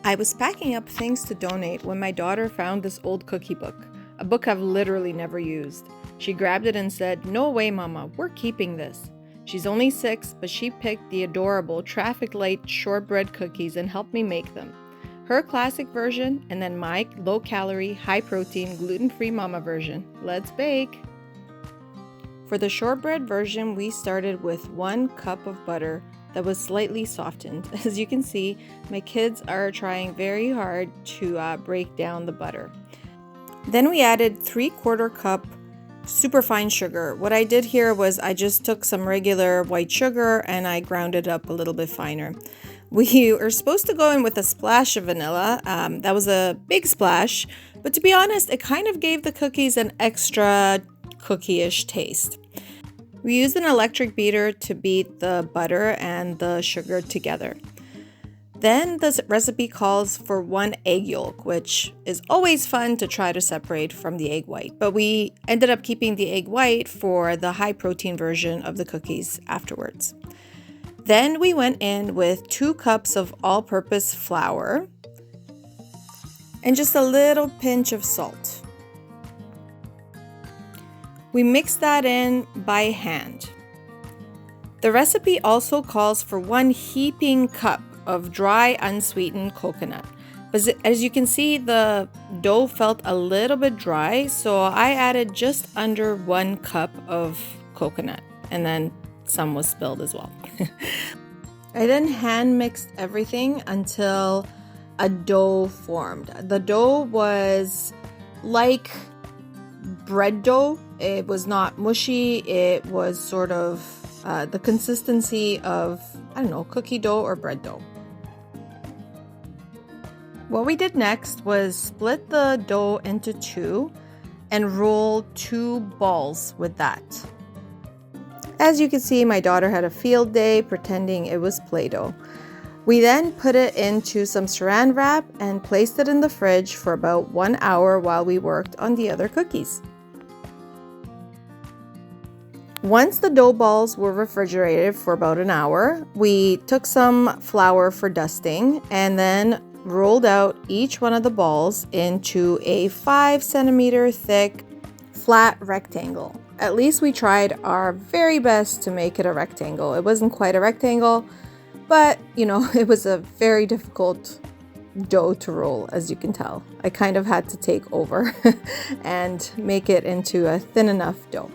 I was packing up things to donate when my daughter found this old cookie book, a book I've literally never used. She grabbed it and said, "No way, Mama, we're keeping this." She's only 6, but she picked the adorable traffic light shortbread cookies and helped me make them. Her classic version, and then my low-calorie, high-protein, gluten-free mama version. Let's bake! For the shortbread version, we started with 1 cup of butter that was slightly softened. As you can see, my kids are trying very hard to break down the butter. Then we added 3/4 cup superfine sugar. What I did here was I just took some regular white sugar and I ground it up a little bit finer. We are supposed to go in with a splash of vanilla. That was a big splash, but to be honest, it kind of gave the cookies an extra cookie-ish taste. We used an electric beater to beat the butter and the sugar together. Then the recipe calls for 1 egg yolk, which is always fun to try to separate from the egg white, but we ended up keeping the egg white for the high protein version of the cookies afterwards. Then we went in with 2 cups of all-purpose flour and just a little pinch of salt. We mix that in by hand. The recipe also calls for 1 heaping cup of dry, unsweetened coconut. But as you can see, the dough felt a little bit dry, so I added just under 1 cup of coconut, and then some was spilled as well. I then hand mixed everything until a dough formed. The dough was like bread dough. It was not mushy. It was sort of the consistency of, cookie dough or bread dough. What we did next was split the dough into 2 and roll 2 balls with that. As you can see, my daughter had a field day pretending it was Play-Doh. We then put it into some saran wrap and placed it in the fridge for about 1 hour while we worked on the other cookies. Once the dough balls were refrigerated for about an hour, we took some flour for dusting and then rolled out each one of the balls into a 5 centimeter thick flat rectangle. At least we tried our very best to make it a rectangle. It wasn't quite a rectangle, but it was a very difficult dough to roll, as you can tell. I kind of had to take over and make it into a thin enough dough.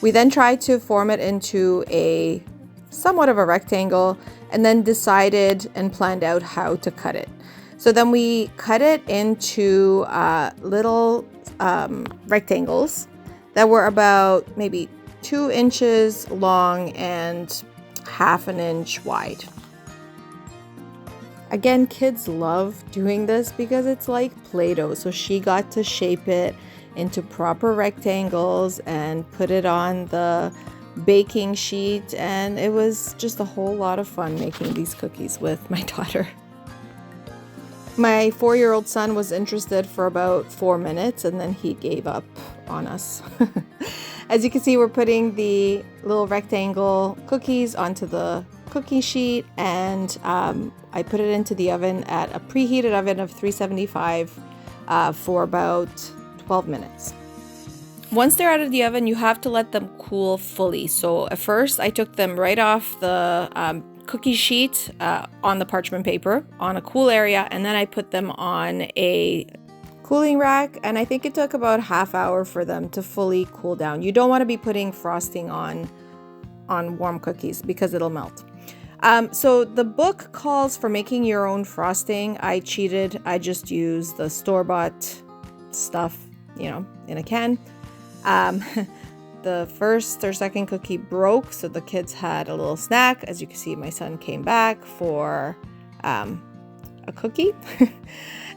We then tried to form it into a somewhat of a rectangle and then decided and planned out how to cut it. So then we cut it into little rectangles that were about maybe 2 inches long and 1/2 inch wide. Again, kids love doing this because it's like Play-Doh. So she got to shape it into proper rectangles and put it on the baking sheet, and it was just a whole lot of fun making these cookies with my daughter. My 4-year-old son was interested for about 4 minutes and then he gave up on us. As you can see, we're putting the little rectangle cookies onto the cookie sheet, and I put it into the oven at a preheated oven of 375 for about 12 minutes. Once they're out of the oven, you have to let them cool fully. So at first I took them right off the cookie sheet on the parchment paper on a cool area, and then I put them on a cooling rack, and I think it took about 1/2 hour for them to fully cool down. You don't want to be putting frosting on warm cookies because it'll melt. So the book calls for making your own frosting. I cheated. I just used the store-bought stuff, in a can. The first or second cookie broke, so the kids had a little snack. As you can see, my son came back for a cookie.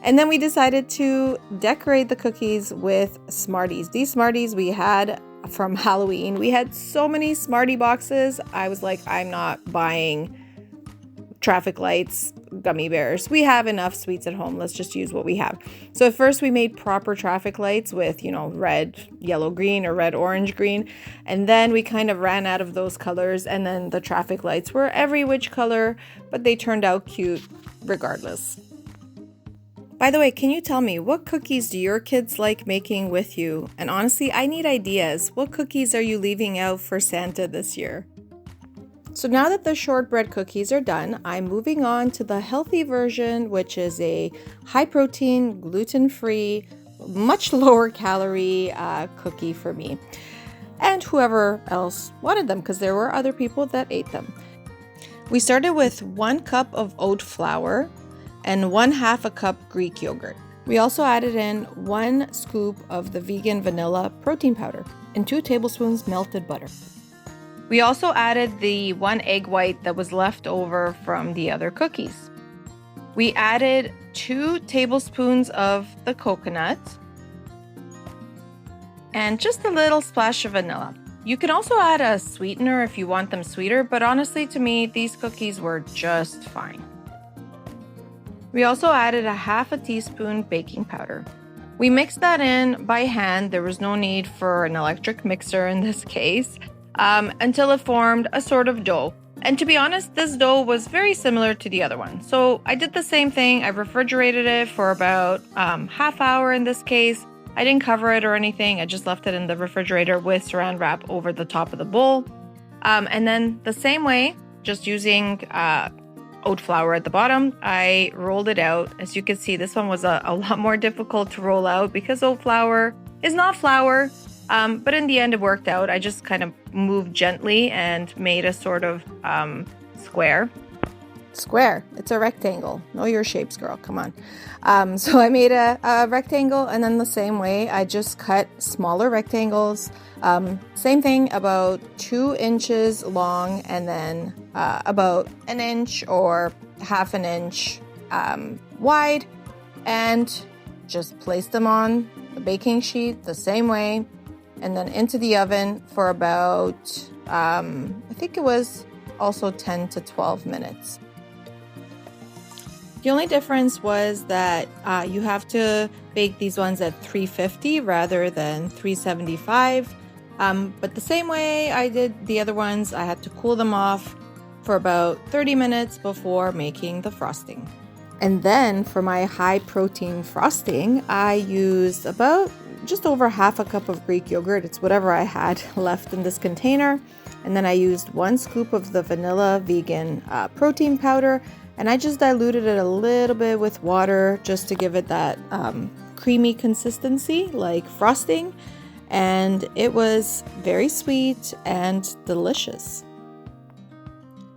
And then we decided to decorate the cookies with Smarties. These Smarties we had from Halloween. We had so many Smartie boxes. I was like, I'm not buying traffic lights, gummy bears. We have enough sweets at home. Let's just use what we have. So at first we made proper traffic lights with, red, yellow, green, or red, orange, green. And then we kind of ran out of those colors. And then the traffic lights were every which color, but they turned out cute regardless. By the way, can you tell me, what cookies do your kids like making with you? And honestly, I need ideas. What cookies are you leaving out for Santa this year? So now that the shortbread cookies are done, I'm moving on to the healthy version, which is a high protein, gluten-free, much lower calorie cookie for me. And whoever else wanted them, because there were other people that ate them. We started with 1 cup of oat flour and 1/2 a cup Greek yogurt. We also added in 1 scoop of the vegan vanilla protein powder and 2 tablespoons melted butter. We also added the 1 egg white that was left over from the other cookies. We added 2 tablespoons of the coconut and just a little splash of vanilla. You can also add a sweetener if you want them sweeter, but honestly to me, these cookies were just fine. We also added 1/2 teaspoon baking powder. We mixed that in by hand. There was no need for an electric mixer in this case, until it formed a sort of dough. And to be honest, this dough was very similar to the other one. So I did the same thing. I refrigerated it for about half hour in this case. I didn't cover it or anything. I just left it in the refrigerator with saran wrap over the top of the bowl. And then the same way, just using oat flour at the bottom, I rolled it out. As you can see, this one was a lot more difficult to roll out because oat flour is not flour. But in the end, it worked out. I just kind of moved gently and made a sort of square. Square. It's a rectangle. Know your shapes, girl. Come on. So I made a rectangle, and then the same way, I just cut smaller rectangles. Same thing, about 2 inches long, and then about 1 inch or 1/2 inch wide, and just place them on the baking sheet the same way, and then into the oven for about, I think it was also 10 to 12 minutes. The only difference was that you have to bake these ones at 350 rather than 375. But the same way I did the other ones, I had to cool them off for about 30 minutes before making the frosting. And then for my high protein frosting, I used about just over 1/2 a cup of Greek yogurt. It's whatever I had left in this container. And then I used 1 scoop of the vanilla vegan protein powder. And I just diluted it a little bit with water just to give it that creamy consistency like frosting. And it was very sweet and delicious.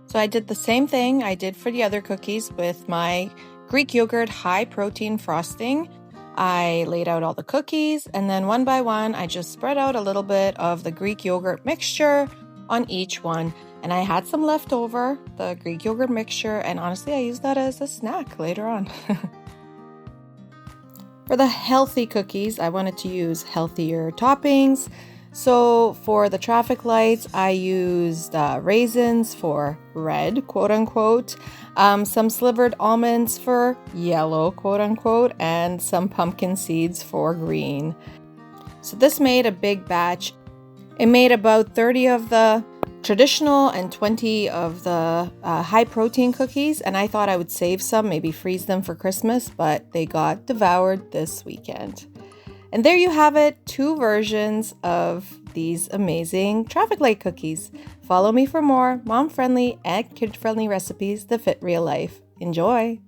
So I did the same thing I did for the other cookies with my Greek yogurt high protein frosting. I laid out all the cookies, and then one by one, I just spread out a little bit of the Greek yogurt mixture on each one. And I had some left over, the Greek yogurt mixture, and honestly, I used that as a snack later on. For the healthy cookies, I wanted to use healthier toppings. So for the traffic lights, I used raisins for red, quote unquote, some slivered almonds for yellow, quote unquote, and some pumpkin seeds for green. So this made a big batch. It made about 30 of the traditional and 20 of the high protein cookies, and I thought I would save some, maybe freeze them for Christmas, but they got devoured this weekend. And there you have it, 2 versions of these amazing traffic light cookies. Follow me for more mom-friendly and kid-friendly recipes that fit real life. Enjoy!